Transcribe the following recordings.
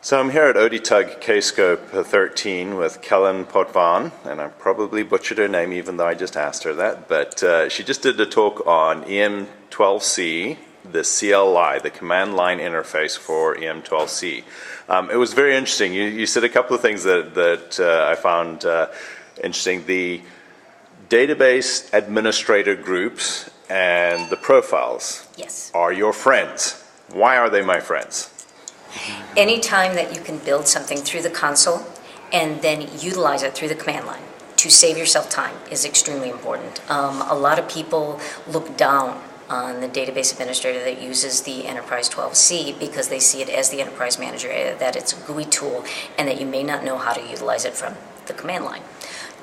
So I'm here at ODTUG Kscope 13 with Kellen Potvin, and I probably butchered her name even though I just asked her that, but she just did a talk on OEM12c, the CLI, the command line interface for OEM12c. It was very interesting. You said a couple of things that I found interesting. The database administrator groups and the profiles are your friends. Why are they my friends? Anytime that you can build something through the console and then utilize it through the command line to save yourself time is extremely important. A lot of people look down on the database administrator that uses the Enterprise 12c because they see it as the enterprise manager, that it's a GUI tool, and that you may not know how to utilize it from the command line.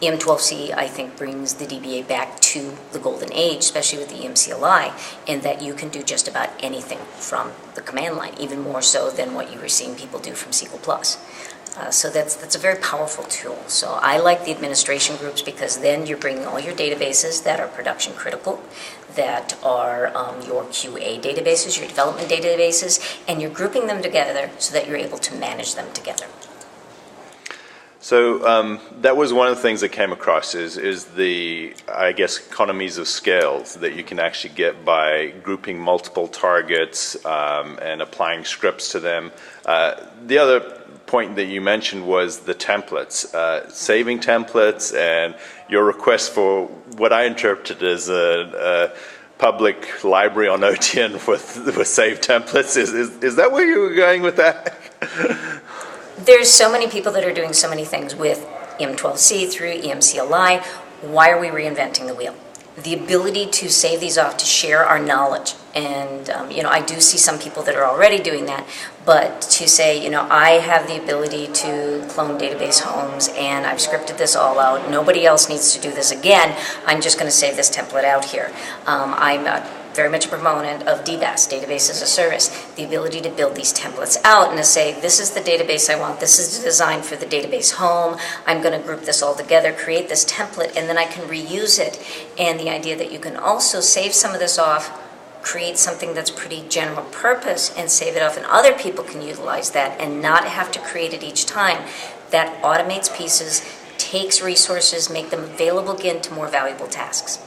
OEM12c, I think, brings the DBA back to the golden age, especially with the OEM-CLI, in that you can do just about anything from the command line, even more so than what you were seeing people do from SQL+. So that's a very powerful tool. So I like the administration groups because then you're bringing all your databases that are production critical, that are your QA databases, your development databases, and you're grouping them together so that you're able to manage them together. So that was one of the things that came across is the, I guess, economies of scale that you can actually get by grouping multiple targets and applying scripts to them. The other point that you mentioned was the templates, saving templates, and your request for what I interpreted as a public library on OTN with saved templates. Is that where you were going with that? There's so many people that are doing so many things with OEM12c through OEM-CLI. Why are we reinventing the wheel? The ability to save these off, to share our knowledge. And, I do see some people that are already doing that, but to say, I have the ability to clone database homes and I've scripted this all out. Nobody else needs to do this again. I'm just going to save this template out here. I'm very much a proponent of DBaaS, Database as a Service, the ability to build these templates out and to say, this is the database I want, this is the design for the database home, I'm going to group this all together, create this template, and then I can reuse it. And the idea that you can also save some of this off, create something that's pretty general purpose and save it off, and other people can utilize that and not have to create it each time. That automates pieces, takes resources, make them available again to more valuable tasks.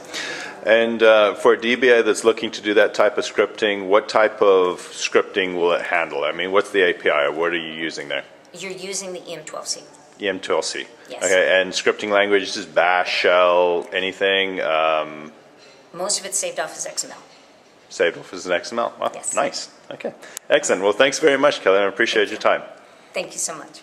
And for a DBA that's looking to do that type of scripting, what type of scripting will it handle? I mean, what's the API, or what are you using there? You're using the OEM12c. OEM12c. Yes. Okay, and scripting language, is Bash, Shell, anything? Most of it's saved off as XML. Saved off as an XML? Wow, yes. Nice. Okay, excellent. Well, thanks very much, Kelly. I appreciate your time. Thank you so much.